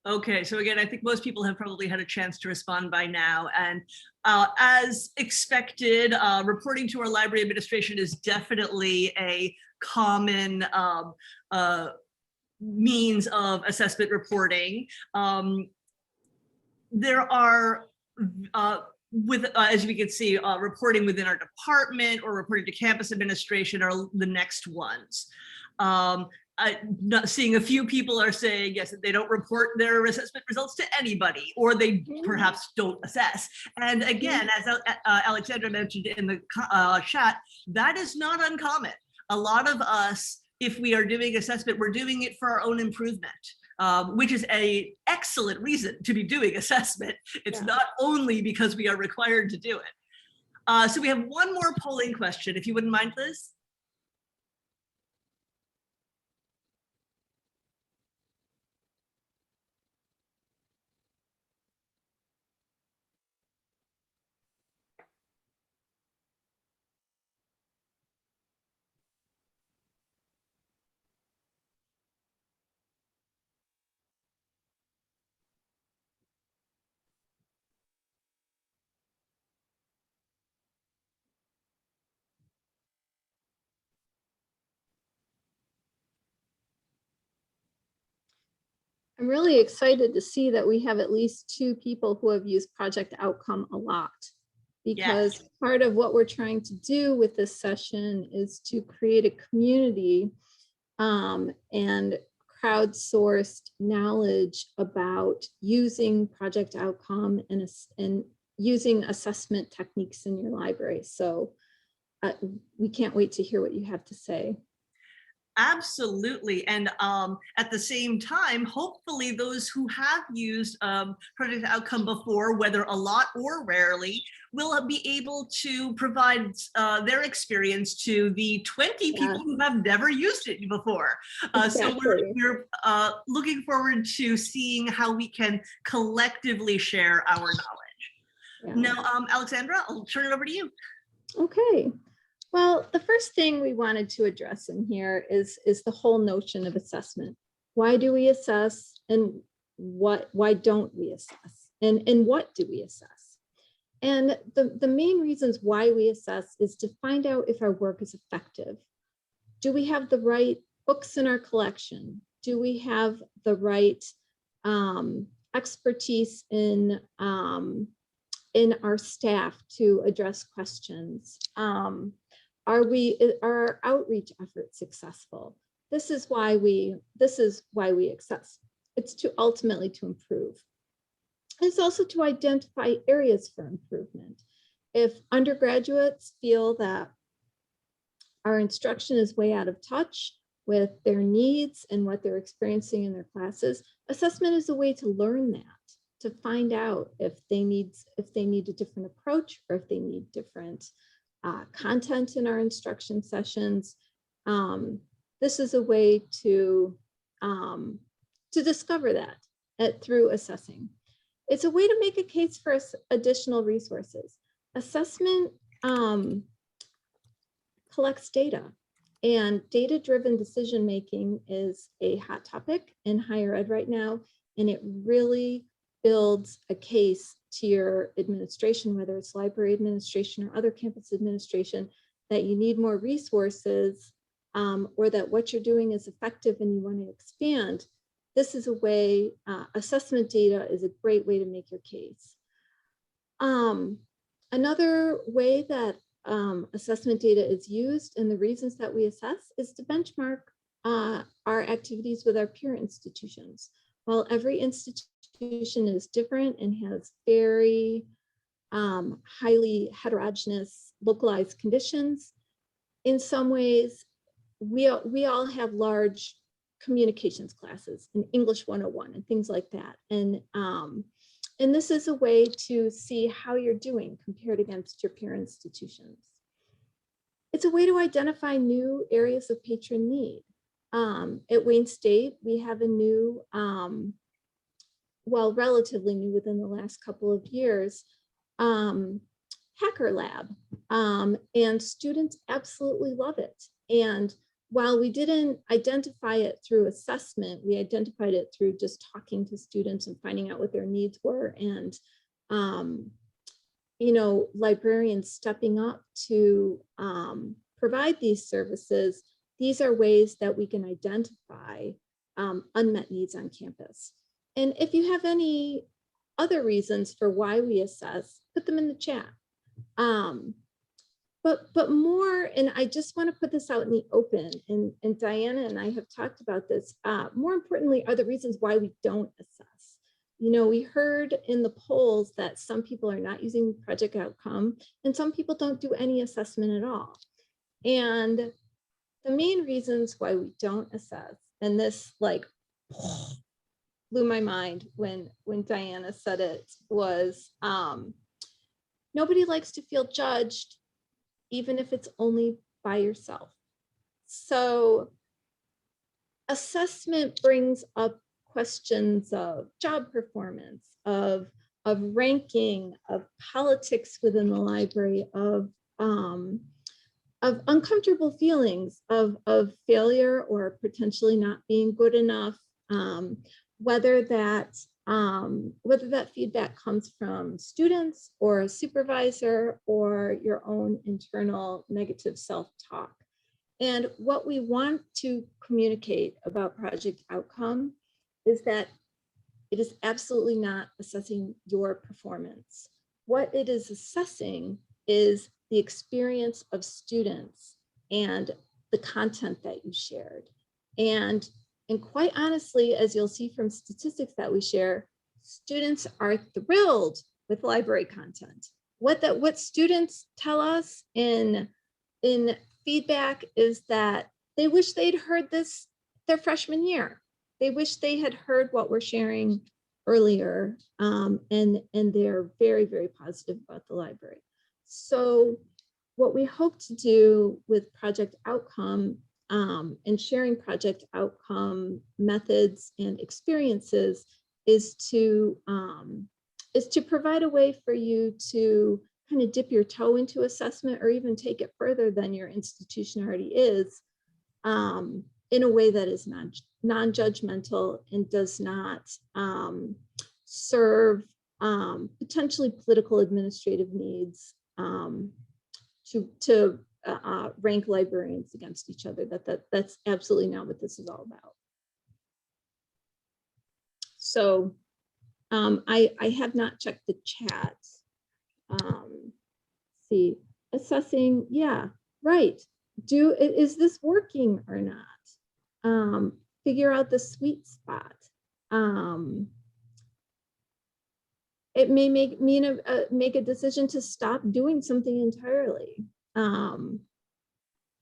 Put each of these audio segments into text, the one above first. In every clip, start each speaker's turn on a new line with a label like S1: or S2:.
S1: Okay, so again, I think most people have probably had a chance to respond by now. And as expected, reporting to our library administration is definitely a common means of assessment reporting. There are, as we can see, reporting within our department or reporting to campus administration are the next ones. Not seeing a few people are saying yes, that they don't report their assessment results to anybody, or they perhaps don't assess. And again, as Alexandra mentioned in the chat, that is not uncommon. A lot of us, if we are doing assessment, we're doing it for our own improvement. Which is an excellent reason to be doing assessment. It's not only because we are required to do it. So we have one more polling question, if you wouldn't mind, Liz.
S2: I'm really excited to see that we have at least 2 people who have used Project Outcome a lot, because part of what we're trying to do with this session is to create a community and crowdsourced knowledge about using Project Outcome and using assessment techniques in your library. So we can't wait to hear what you have to say.
S1: Absolutely. And at the same time, hopefully those who have used Project Outcome before, whether a lot or rarely, will be able to provide their experience to the 20 people who have never used it before. So we're looking forward to seeing how we can collectively share our knowledge. Now, Alexandra, I'll turn it over to you.
S2: Okay. Well, the first thing we wanted to address in here is the whole notion of assessment. Why do we assess, and why don't we assess? And what do we assess? And the main reasons why we assess is to find out if our work is effective. Do we have the right books in our collection? Do we have the right expertise in our staff to address questions? Are our outreach efforts successful? This is why we assess. It's to ultimately to improve. It's also to identify areas for improvement. If undergraduates feel that our instruction is way out of touch with their needs and what they're experiencing in their classes, assessment is a way to learn that, to find out if they need a different approach, or if they need different content in our instruction sessions. This is a way to discover that through assessing. It's a way to make a case for additional resources. Assessment collects data, and data-driven decision-making is a hot topic in higher ed right now, and it really builds a case to your administration, whether it's library administration or other campus administration, that you need more resources, or that what you're doing is effective and you want to expand. This is a way, assessment data is a great way to make your case. Another way that assessment data is used, and the reasons that we assess, is to benchmark our activities with our peer institutions. While every institution is different and has very highly heterogeneous localized conditions, in some ways, we all have large communications classes and English 101 and things like that. And this is a way to see how you're doing compared against your peer institutions. It's a way to identify new areas of patron need. At Wayne State, we have a new, well, relatively new within the last couple of years, Hacker Lab, and students absolutely love it. And while we didn't identify it through assessment, we identified it through just talking to students and finding out what their needs were, and you know, librarians stepping up to provide these services. These are ways that we can identify unmet needs on campus. And if you have any other reasons for why we assess, put them in the chat. But more, and I just want to put this out in the open, and Diana and I have talked about this, more importantly are the reasons why we don't assess. You know, we heard in the polls that some people are not using project outcome and some people don't do any assessment at all. And the main reasons why we don't assess, and this like blew my mind when Diana said it, was nobody likes to feel judged, even if it's only by yourself. So assessment brings up questions of job performance, of ranking, of politics within the library, of uncomfortable feelings of failure or potentially not being good enough, whether that feedback comes from students or a supervisor or your own internal negative self-talk. And what we want to communicate about project outcome is that it is absolutely not assessing your performance. What it is assessing is the experience of students and the content that you shared. And quite honestly, as you'll see from statistics that we share, students are thrilled with library content. What students tell us in feedback is that they wish they'd heard this their freshman year. They wish they had heard what we're sharing earlier, and they're very, very positive about the library. So what we hope to do with project outcome and sharing project outcome methods and experiences is to provide a way for you to kind of dip your toe into assessment or even take it further than your institution already is, in a way that is non-judgmental and does not serve potentially political administrative needs to rank librarians against each other. That's absolutely not what this is all about. So I have not checked the chat. See, assessing, yeah, right. Is this working or not? Figure out the sweet spot. It may make a decision to stop doing something entirely.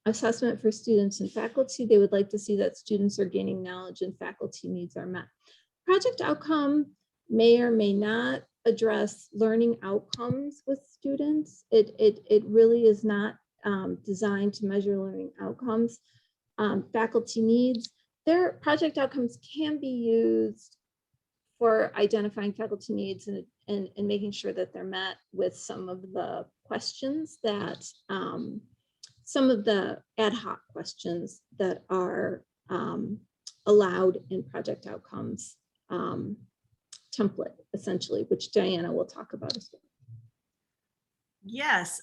S2: Assessment for students and faculty, they would like to see that students are gaining knowledge and faculty needs are met. Project outcome may or may not address learning outcomes with students. It really is not designed to measure learning outcomes. Faculty needs, their project outcomes can be used for identifying faculty needs and making sure that they're met with some of the questions that, some of the ad hoc questions that are allowed in project outcomes template, essentially, which Diana will talk about as well.
S1: Yes,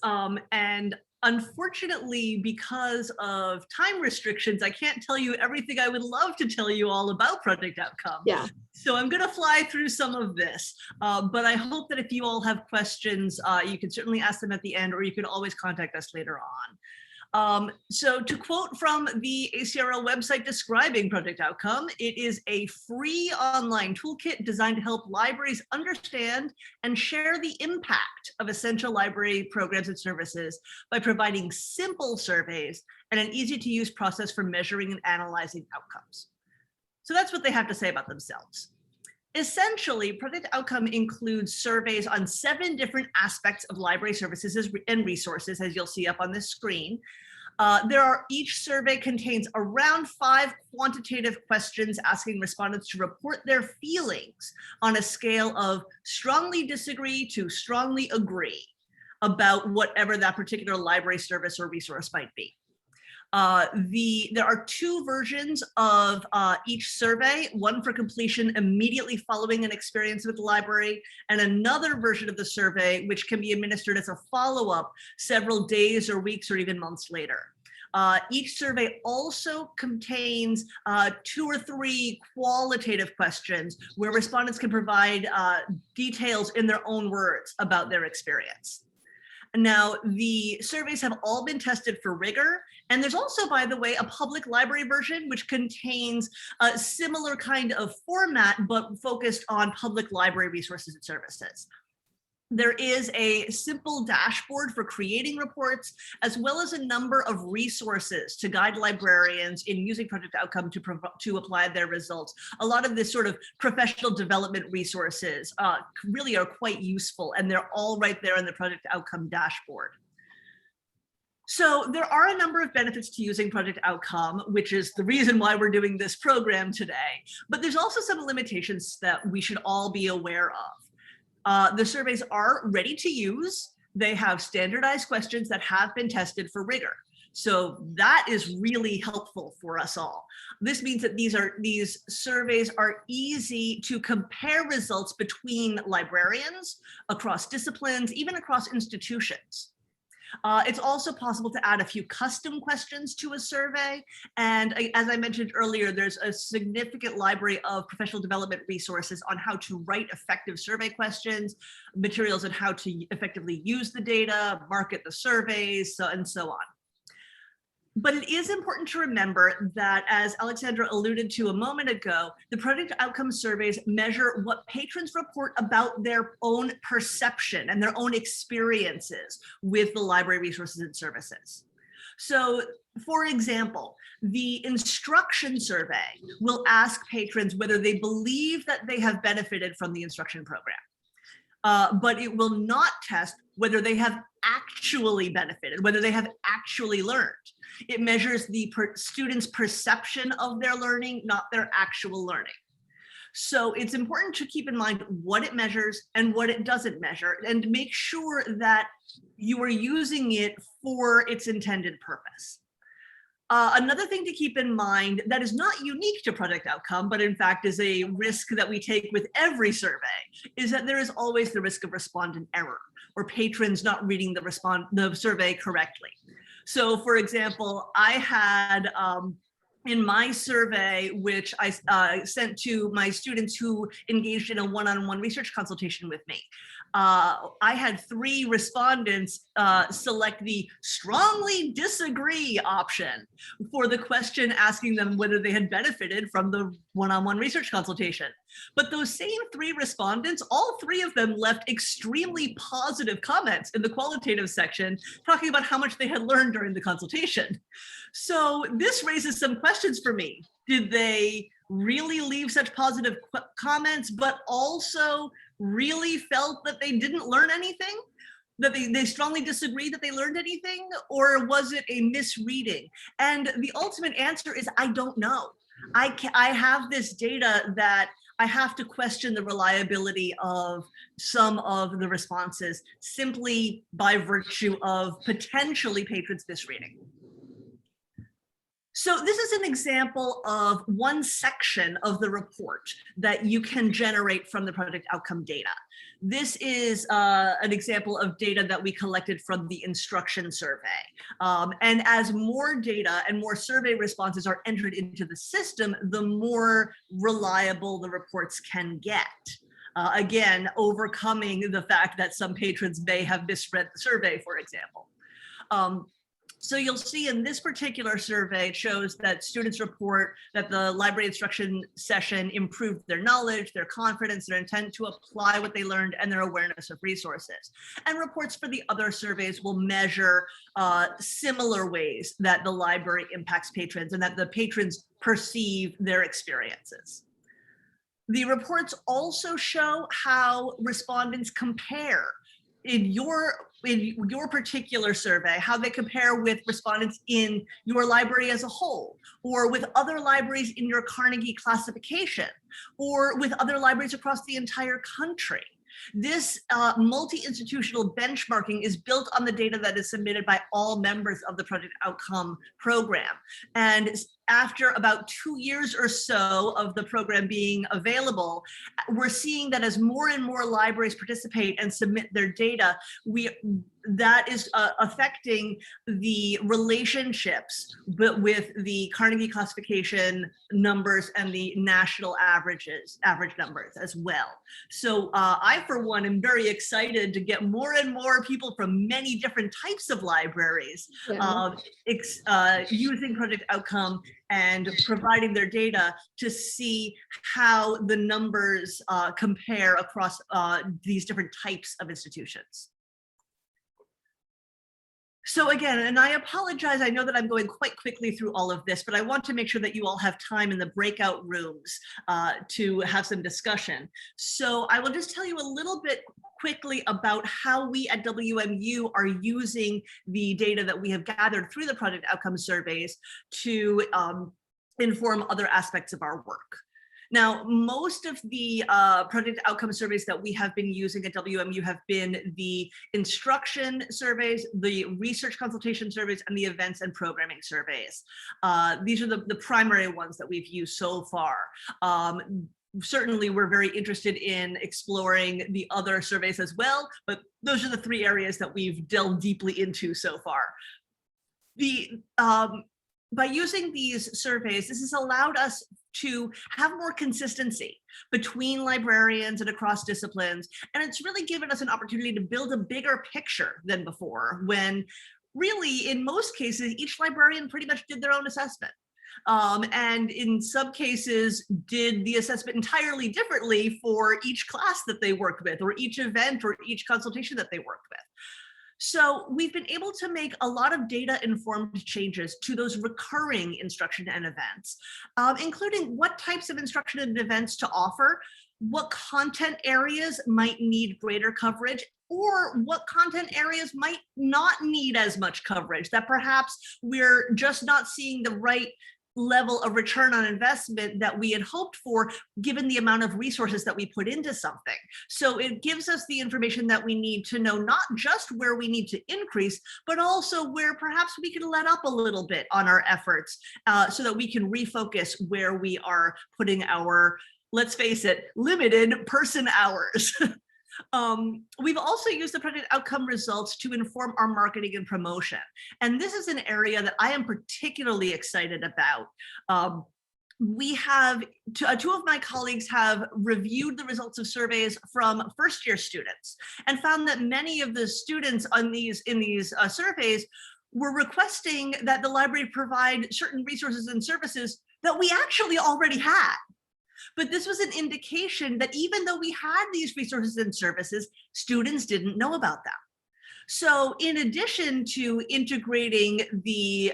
S1: and unfortunately, because of time restrictions, I can't tell you everything I would love to tell you all about project outcome.
S2: Yeah.
S1: So I'm going to fly through some of this, but I hope that if you all have questions, you can certainly ask them at the end, or you can always contact us later on. So to quote from the ACRL website describing project outcome, it is a free online toolkit designed to help libraries understand and share the impact of essential library programs and services by providing simple surveys and an easy to use process for measuring and analyzing outcomes. So that's what they have to say about themselves. Essentially, project outcome includes surveys on 7 different aspects of library services and resources, as you'll see up on this screen. Each survey contains around 5 quantitative questions asking respondents to report their feelings on a scale of strongly disagree to strongly agree about whatever that particular library service or resource might be. There are two versions of each survey, one for completion immediately following an experience with the library, and another version of the survey which can be administered as a follow-up several days or weeks or even months later. Each survey also contains 2 or 3 qualitative questions where respondents can provide details in their own words about their experience. Now, the surveys have all been tested for rigor, and there's also, by the way, a public library version which contains a similar kind of format, but focused on public library resources and services. There is a simple dashboard for creating reports, as well as a number of resources to guide librarians in using Project Outcome to apply their results. A lot of this sort of professional development resources really are quite useful, and they're all right there in the Project Outcome dashboard. So there are a number of benefits to using Project Outcome, which is the reason why we're doing this program today. But there's also some limitations that we should all be aware of. The surveys are ready to use. They have standardized questions that have been tested for rigor. So that is really helpful for us all. This means that these surveys are easy to compare results between librarians, across disciplines, even across institutions. It's also possible to add a few custom questions to a survey. And as I mentioned earlier, there's a significant library of professional development resources on how to write effective survey questions, materials on how to effectively use the data, market the surveys, and so on. But it is important to remember that, as Alexandra alluded to a moment ago, the Project Outcome surveys measure what patrons report about their own perception and their own experiences with the library resources and services. So, for example, the instruction survey will ask patrons whether they believe that they have benefited from the instruction program. But it will not test whether they have actually benefited, whether they have actually learned. It measures the students' perception of their learning, not their actual learning. So it's important to keep in mind what it measures and what it doesn't measure, and make sure that you are using it for its intended purpose. Another thing to keep in mind that is not unique to Project Outcome, but in fact is a risk that we take with every survey, is that there is always the risk of respondent error, or patrons not reading the survey correctly. So for example, I had in my survey, which I sent to my students who engaged in a one-on-one research consultation with me, I had 3 respondents select the strongly disagree option for the question asking them whether they had benefited from the one-on-one research consultation. But those same 3 respondents, all 3 of them left extremely positive comments in the qualitative section, talking about how much they had learned during the consultation. So this raises some questions for me. Did they really leave such positive comments, but also really felt that they didn't learn anything? That they strongly disagree that they learned anything? Or was it a misreading? And the ultimate answer is, I don't know. I have this data that I have to question the reliability of some of the responses simply by virtue of potentially patrons misreading. So this is an example of one section of the report that you can generate from the Project Outcome data. This is an example of data that we collected from the instruction survey. And as more data and more survey responses are entered into the system, the more reliable the reports can get. Again, overcoming the fact that some patrons may have misread the survey, for example. So you'll see in this particular survey, it shows that students report that the library instruction session improved their knowledge, their confidence, their intent to apply what they learned, and their awareness of resources. And reports for the other surveys will measure similar ways that the library impacts patrons and that the patrons perceive their experiences. The reports also show how respondents compare in your particular survey, how they compare with respondents in your library as a whole, or with other libraries in your Carnegie classification, or with other libraries across the entire country. This multi-institutional benchmarking is built on the data that is submitted by all members of the Project Outcome program. And after about 2 years or so of the program being available, we're seeing that as more and more libraries participate and submit their data, that is affecting the relationships but with the Carnegie classification numbers and the national average numbers as well. So I, for one, am very excited to get more and more people from many different types of libraries using Project Outcome and providing their data to see how the numbers compare across these different types of institutions. So again, and I apologize, I know that I'm going quite quickly through all of this, but I want to make sure that you all have time in the breakout rooms to have some discussion. So I will just tell you a little bit quickly about how we at WMU are using the data that we have gathered through the Project Outcome surveys to inform other aspects of our work. Now, most of the Project Outcome surveys that we have been using at WMU have been the instruction surveys, the research consultation surveys, and the events and programming surveys. These are the primary ones that we've used so far. Certainly, we're very interested in exploring the other surveys as well, but those are the 3 areas that we've delved deeply into so far. By using these surveys, this has allowed us to have more consistency between librarians and across disciplines. And it's really given us an opportunity to build a bigger picture than before, when really, in most cases, each librarian pretty much did their own assessment. And in some cases did the assessment entirely differently for each class that they worked with, or each event, or each consultation that they worked with. So we've been able to make a lot of data-informed changes to those recurring instruction and events, including what types of instruction and events to offer, what content areas might need greater coverage, or what content areas might not need as much coverage, that perhaps we're just not seeing the right level of return on investment that we had hoped for, given the amount of resources that we put into something. So it gives us the information that we need to know not just where we need to increase, but also where perhaps we can let up a little bit on our efforts so that we can refocus where we are putting our, let's face it, limited person hours. We've also used the Project Outcome results to inform our marketing and promotion. And this is an area that I am particularly excited about. We have, 2 of my colleagues have reviewed the results of surveys from first-year students and found that many of the students in these surveys were requesting that the library provide certain resources and services that we actually already had. But this was an indication that even though we had these resources and services, students didn't know about them. So in addition to integrating the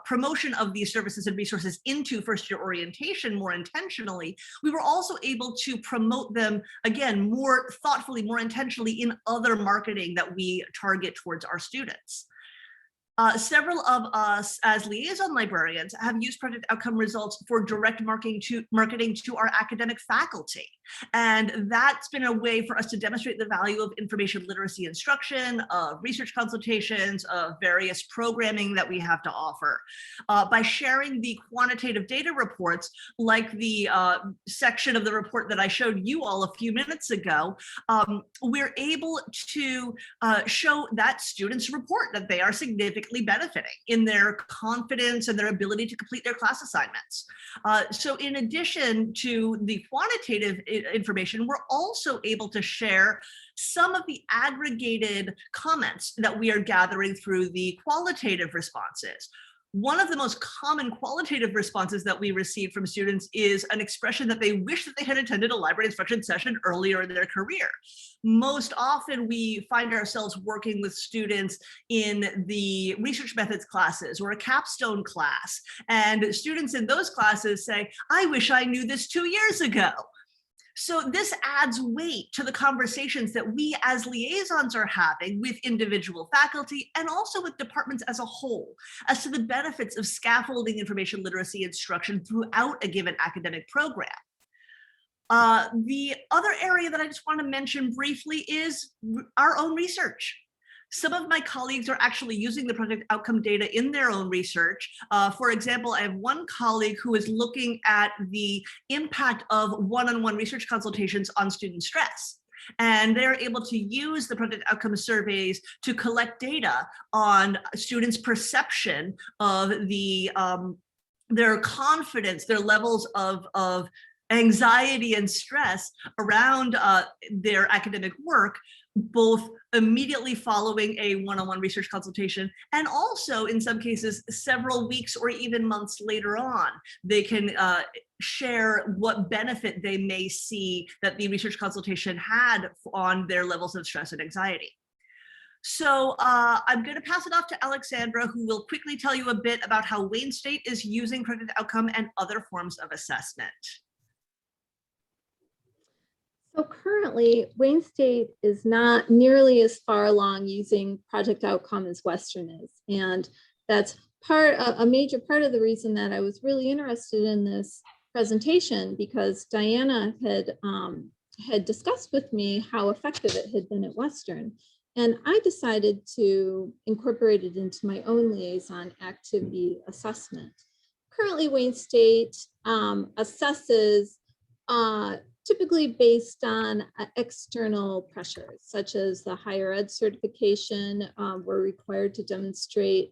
S1: promotion of these services and resources into first-year orientation more intentionally, we were also able to promote them, again, more thoughtfully, more intentionally in other marketing that we target towards our students. Several of us as liaison librarians have used Project Outcome results for direct marketing to our academic faculty. And that's been a way for us to demonstrate the value of information literacy instruction, of research consultations, of various programming that we have to offer. By sharing the quantitative data reports, like the section of the report that I showed you all a few minutes ago, we're able to show that students report that they are significantly benefiting in their confidence and their ability to complete their class assignments. So in addition to the quantitative information, we're also able to share some of the aggregated comments that we are gathering through the qualitative responses. One of the most common qualitative responses that we receive from students is an expression that they wish that they had attended a library instruction session earlier in their career. Most often we find ourselves working with students in the research methods classes or a capstone class, and students in those classes say, I wish I knew this 2 years ago. So this adds weight to the conversations that we as liaisons are having with individual faculty and also with departments as a whole as to the benefits of scaffolding information literacy instruction throughout a given academic program. The other area that I just want to mention briefly is our own research. Some of my colleagues are actually using the project outcome data in their own research. For example, I have one colleague who is looking at the impact of one-on-one research consultations on student stress. And they're able to use the project outcome surveys to collect data on students' perception of their confidence, their levels of anxiety and stress around their academic work, both immediately following a one-on-one research consultation and also in some cases several weeks or even months later on. They can share what benefit they may see that the research consultation had on their levels of stress and anxiety. So I'm going to pass it off to Alexandra, who will quickly tell you a bit about how Wayne State is using project outcome and other forms of assessment.
S2: So currently, Wayne State is not nearly as far along using project outcome as Western is. And that's a major part of the reason that I was really interested in this presentation, because Diana had discussed with me how effective it had been at Western. And I decided to incorporate it into my own liaison activity assessment. Currently, Wayne State assesses typically based on external pressures, such as the higher ed certification. We're required to demonstrate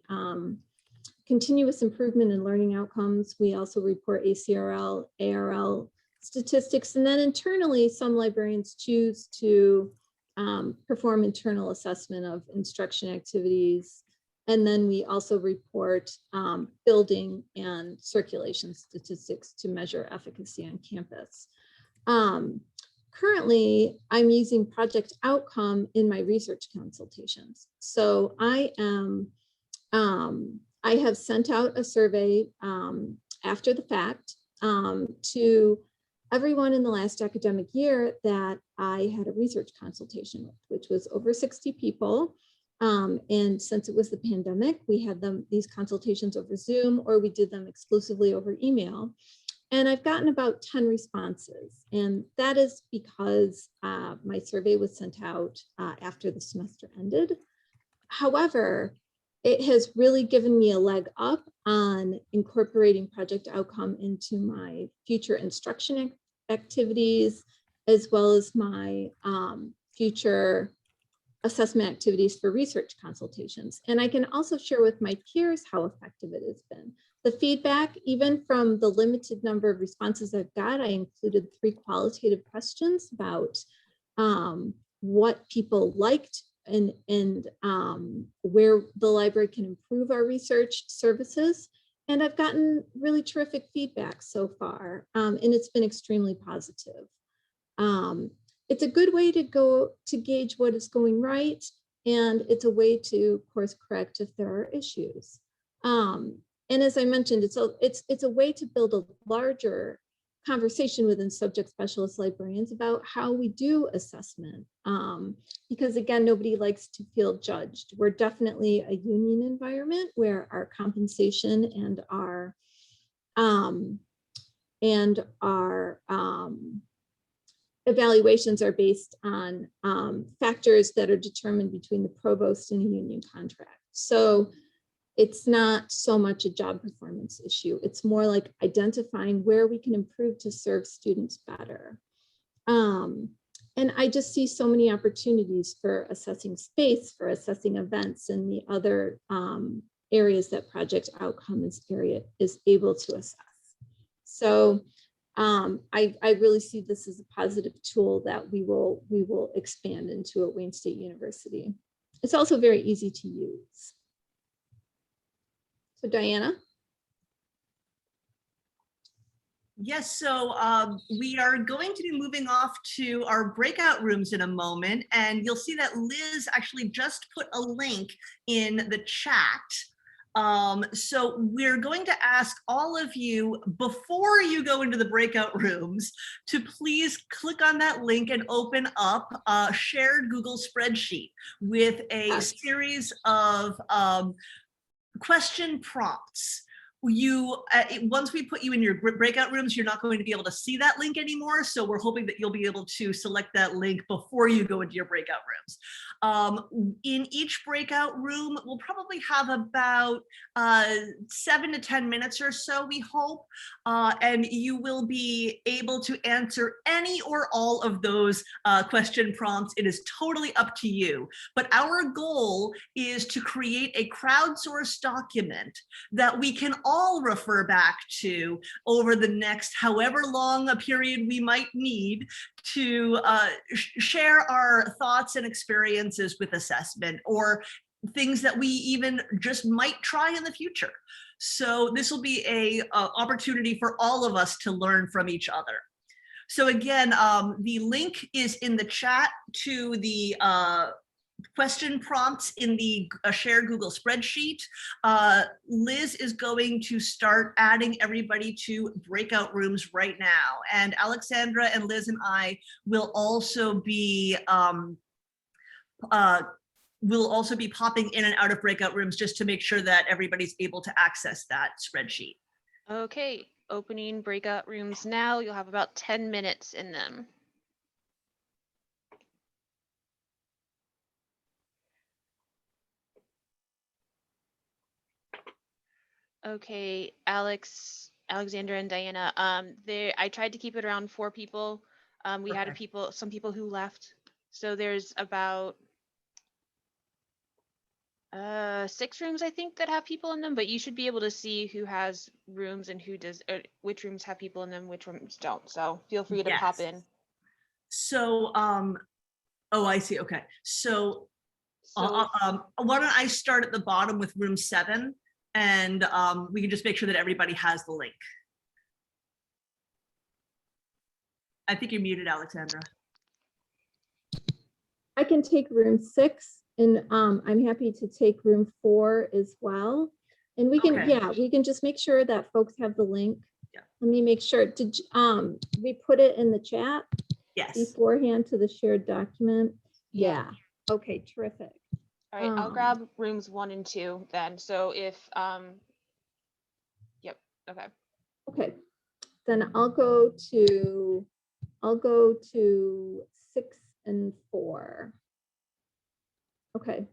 S2: continuous improvement in learning outcomes. We also report ACRL, ARL statistics, and then internally, some librarians choose to perform internal assessment of instruction activities. And then we also report building and circulation statistics to measure efficacy on campus. Currently, I'm using project outcome in my research consultations. So I have sent out a survey after the fact to everyone in the last academic year that I had a research consultation with, which was over 60 people. And since it was the pandemic, we had these consultations over Zoom, or we did them exclusively over email. And I've gotten about 10 responses. And that is because my survey was sent out after the semester ended. However, it has really given me a leg up on incorporating project outcome into my future instruction activities, as well as my future assessment activities for research consultations. And I can also share with my peers how effective it has been. The feedback, even from the limited number of responses I've got, I included 3 qualitative questions about what people liked and where the library can improve our research services. And I've gotten really terrific feedback so far, and it's been extremely positive. It's a good way to gauge what is going right, and it's a way to course correct if there are issues. And as I mentioned, it's a way to build a larger conversation within subject specialist librarians about how we do assessment. Because again, nobody likes to feel judged. We're definitely a union environment where our compensation and our evaluations are based on factors that are determined between the provost and a union contract. So it's not so much a job performance issue. It's more like identifying where we can improve to serve students better. And I just see so many opportunities for assessing space, for assessing events, and the other areas that project outcome is able to assess. So I really see this as a positive tool that we will expand into at Wayne State University. It's also very easy to use. So Diana?
S1: Yes, so we are going to be moving off to our breakout rooms in a moment, and you'll see that Liz actually just put a link in the chat. So we're going to ask all of you, before you go into the breakout rooms, to please click on that link and open up a shared Google spreadsheet with a series of question prompts. once we put you in your breakout rooms, you're not going to be able to see that link anymore. So we're hoping that you'll be able to select that link before you go into your breakout rooms. In each breakout room, we'll probably have about 7 to 10 minutes or so, we hope. And you will be able to answer any or all of those question prompts. It is totally up to you. But our goal is to create a crowdsourced document that we can all refer back to over the next however long a period we might need to share our thoughts and experiences with assessment, or things that we even just might try in the future. So this will be a opportunity for all of us to learn from each other. So again, the link is in the chat to the question prompts in the shared Google spreadsheet. Liz is going to start adding everybody to breakout rooms right now. And Alexandra and Liz and I will also be popping in and out of breakout rooms just to make sure that everybody's able to access that spreadsheet.
S3: Okay, opening breakout rooms now. You'll have about 10 minutes in them. Okay, Alexandra and Diana, I tried to keep it around 4 people. We had some people who left. So there's about 6 rooms, I think, that have people in them, but you should be able to see who has rooms and who does, which rooms have people in them, which rooms don't. So feel free to pop in.
S1: So, oh, I see. Okay. So, why don't I start at the bottom with room 7, and we can just make sure that everybody has the link. I think you're muted, Alexandra.
S2: I can take room 6, and I'm happy to take room 4 as well. And we can,
S1: Okay.
S2: we can just make sure that folks have the link.
S1: Yeah.
S2: Let me make sure. Did we put it in the chat?
S1: Yes.
S2: Beforehand to the shared document? Yeah. Okay, terrific.
S3: All right, I'll grab rooms 1 and 2 then. So if, yep, okay.
S2: Okay, then I'll go to 6 and 4. Okay.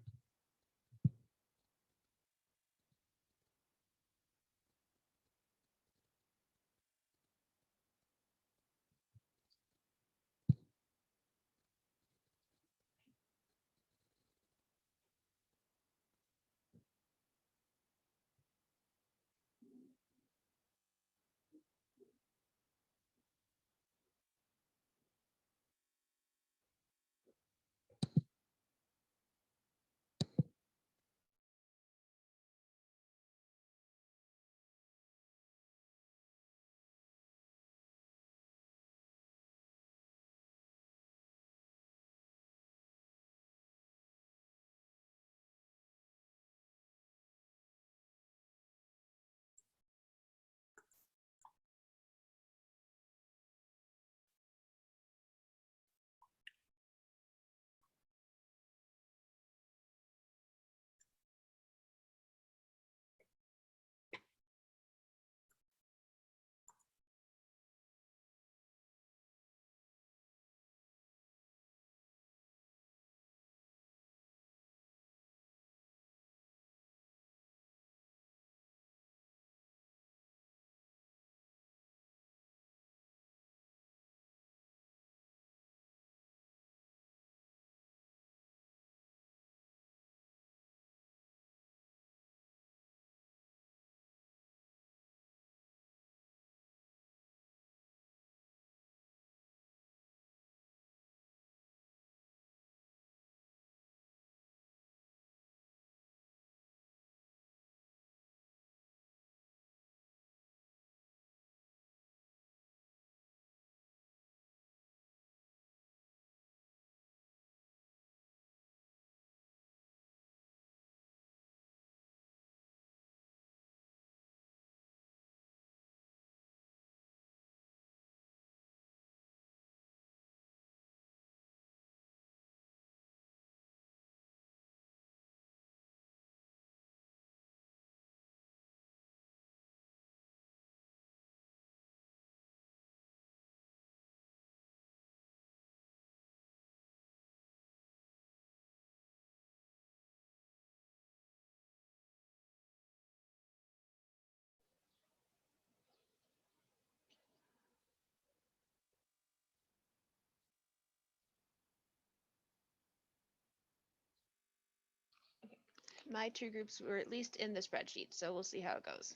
S3: My two groups were at least in the spreadsheet, so we'll see how it goes.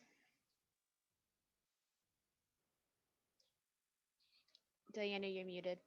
S3: Diana, you're muted.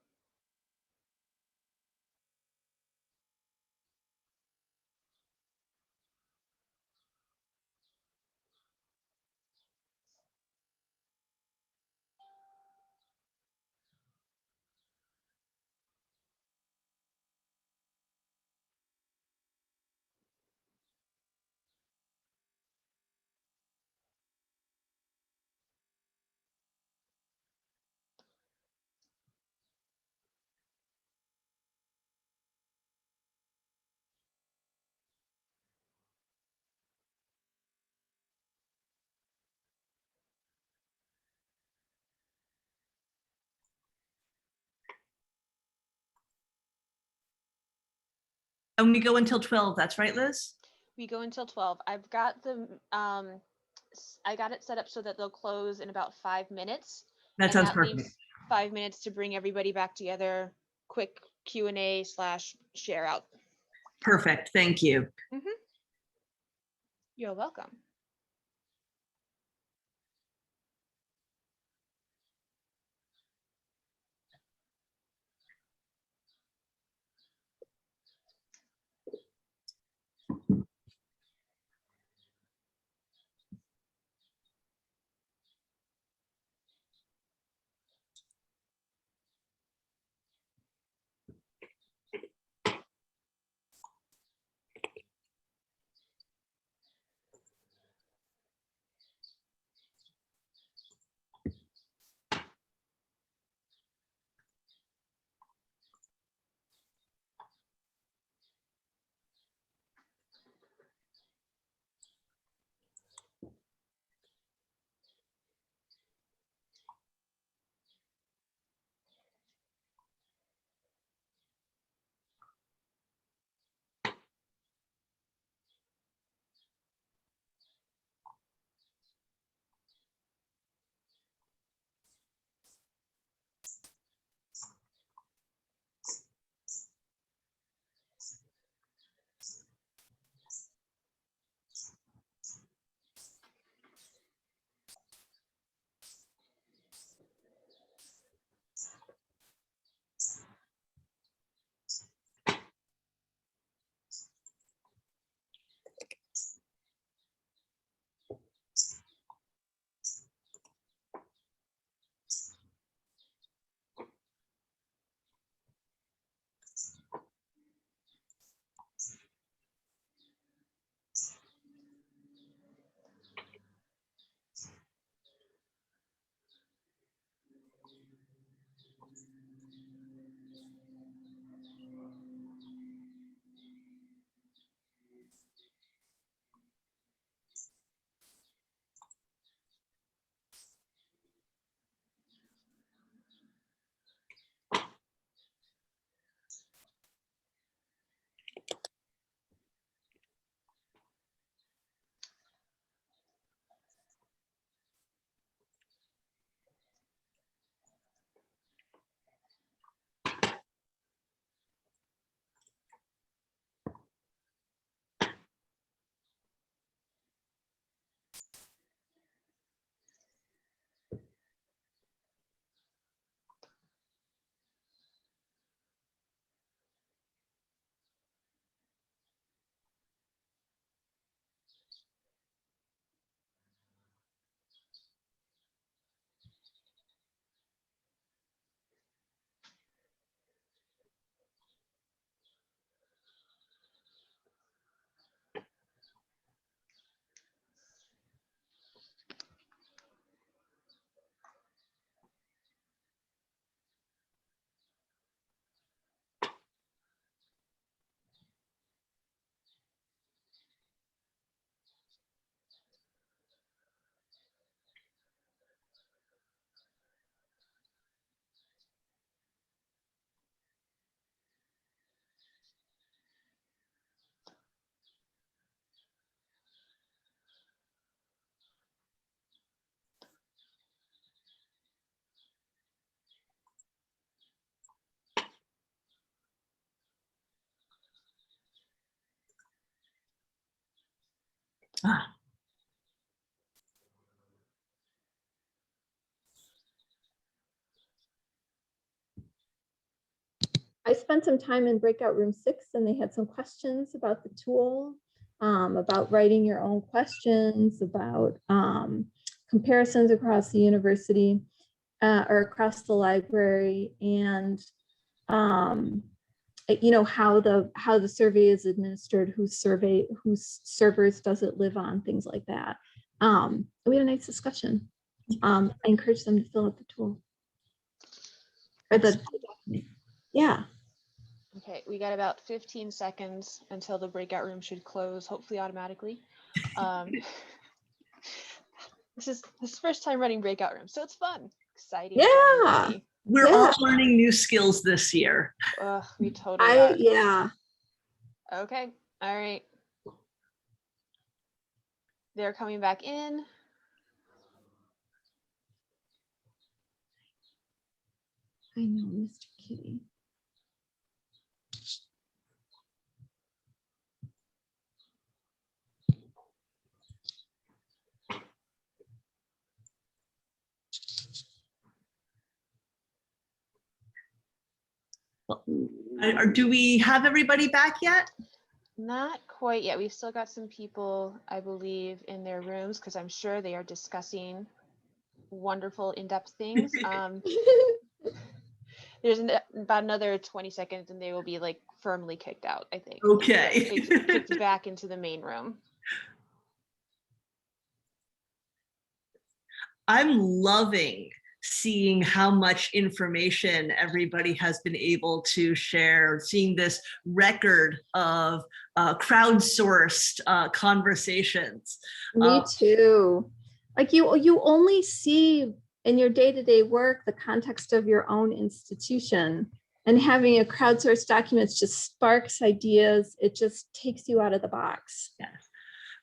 S1: And we go until 12, that's right, Liz?
S3: We go until 12. I've got the I got it set up so that they'll close in about 5 minutes.
S1: That
S3: and
S1: sounds
S3: that
S1: perfect.
S3: leaves 5 minutes to bring everybody back together. Quick Q&A / share out.
S1: Perfect, thank you.
S3: You're welcome.
S1: Ah,
S2: I spent some time in breakout room 6 and they had some questions about the tool, about writing your own questions, about comparisons across the university or across the library, and you know, how the survey is administered, whose servers does it live on, things like that. We had a nice discussion. I encourage them to fill out the tool. Or yeah.
S3: Okay, we got about 15 seconds until the breakout room should close, hopefully automatically. This is first time running breakout rooms, so it's fun, exciting.
S2: Yeah.
S1: we're all learning new skills this year.
S3: We totally are.
S2: Yeah.
S3: Okay, all right. They're coming back in.
S2: I know, Mr. Kitty.
S1: Do we have everybody back yet?
S3: Not quite yet. We've still got some people, I believe, in their rooms because I'm sure they are discussing wonderful in-depth things. There's about another 20 seconds and they will be like firmly kicked out, I think.
S1: Okay.
S3: Kicked back into the main room.
S1: I'm loving seeing how much information everybody has been able to share, seeing this record of crowdsourced conversations.
S2: Me too. Like you only see in your day-to-day work the context of your own institution, and having a crowdsourced documents just sparks ideas. It just takes you out of the box.
S1: Yes.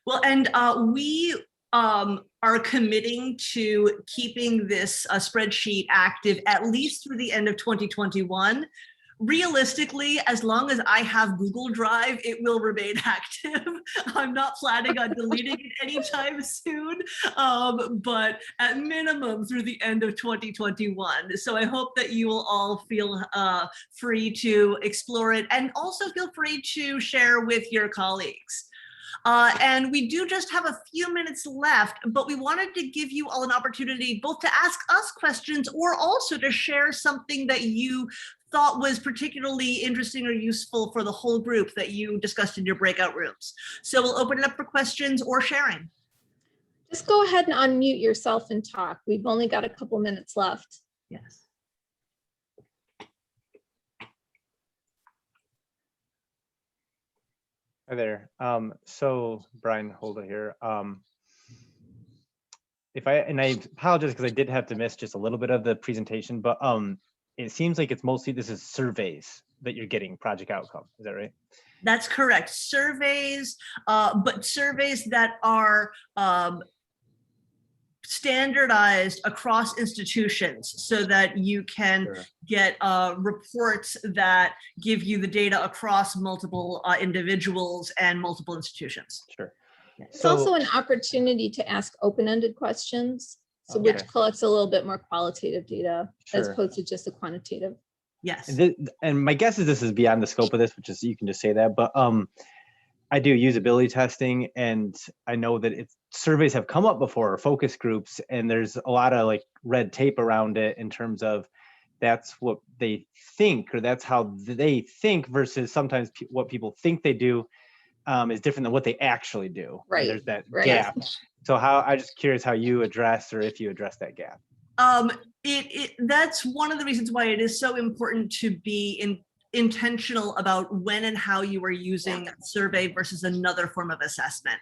S1: Well, and we are committing to keeping this spreadsheet active at least through the end of 2021. Realistically, as long as I have Google Drive, it will remain active. I'm not planning on deleting it anytime soon, but at minimum through the end of 2021. So I hope that you will all feel free to explore it, and also feel free to share with your colleagues. And we do just have a few minutes left, but we wanted to give you all an opportunity both to ask us questions or also to share something that you thought was particularly interesting or useful for the whole group that you discussed in your breakout rooms. So we'll open it up for questions or sharing.
S2: Just go ahead and unmute yourself and talk. We've only got a couple minutes left.
S1: Yes.
S4: Hi there. So Brian Holda here. I apologize because I did have to miss just a little bit of the presentation, but it seems like it's mostly this is surveys that you're getting project outcome. Is that right?
S1: That's correct. Surveys, but surveys that are standardized across institutions so that you can get reports that give you the data across multiple individuals and multiple institutions.
S4: Sure.
S2: It's also an opportunity to ask open-ended questions, so which collects a little bit more qualitative data as opposed to just the quantitative.
S1: Yes.
S4: And my guess is this is beyond the scope of this, which is you can just say that, but I do usability testing, and I know that surveys have come up before, or focus groups, and there's a lot of like red tape around it in terms of that's what they think, or that's how they think, versus sometimes what people think they do is different than what they actually do.
S2: Right.
S4: And there's that gap. So I'm just curious how you address, or if you address that gap.
S1: That's one of the reasons why it is so important to be intentional about when and how you are using survey versus another form of assessment.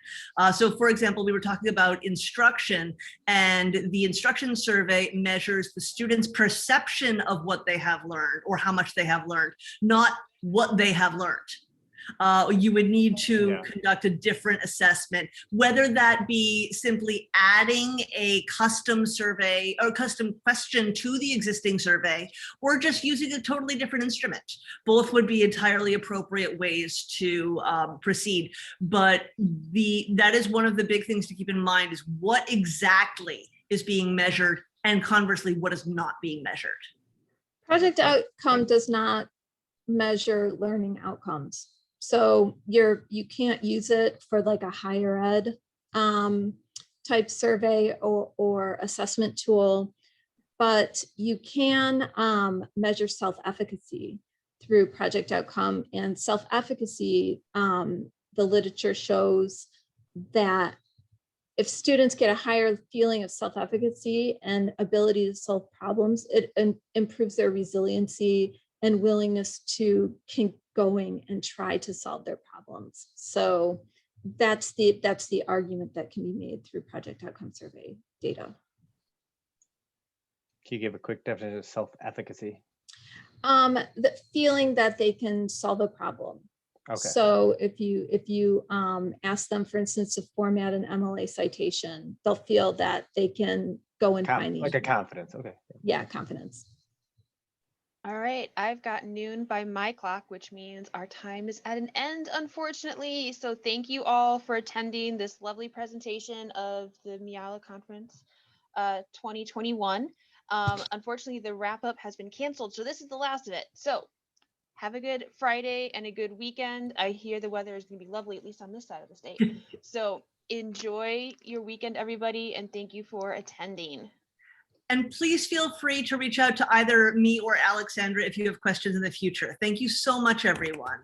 S1: So for example, we were talking about instruction, and the instruction survey measures the students' perception of what they have learned or how much they have learned, not what they have learned. You would need to
S4: Yeah.
S1: conduct a different assessment, whether that be simply adding a custom survey or custom question to the existing survey, or just using a totally different instrument. Both would be entirely appropriate ways to proceed. But that is one of the big things to keep in mind, is what exactly is being measured, and conversely, what is not being measured.
S2: Project outcome does not measure learning outcomes. So you can't use it for like a higher ed type survey or assessment tool, but you can measure self-efficacy through project outcome. And self-efficacy, the literature shows that if students get a higher feeling of self-efficacy and ability to solve problems, it improves their resiliency and willingness to keep going and try to solve their problems. So that's the argument that can be made through project outcome survey data.
S4: Can you give a quick definition of self-efficacy?
S2: The feeling that they can solve a problem.
S4: Okay.
S2: So if you ask them, for instance, to format an MLA citation, they'll feel that they can go and find
S4: Like a confidence. Okay.
S2: Yeah, confidence.
S3: All right, I've got noon by my clock, which means our time is at an end, unfortunately. So thank you all for attending this lovely presentation of the Miala Conference 2021. Unfortunately, the wrap up has been canceled, so this is the last of it. So have a good Friday and a good weekend. I hear the weather is going to be lovely, at least on this side of the state. So enjoy your weekend, everybody, and thank you for attending.
S1: And please feel free to reach out to either me or Alexandra if you have questions in the future. Thank you so much, everyone.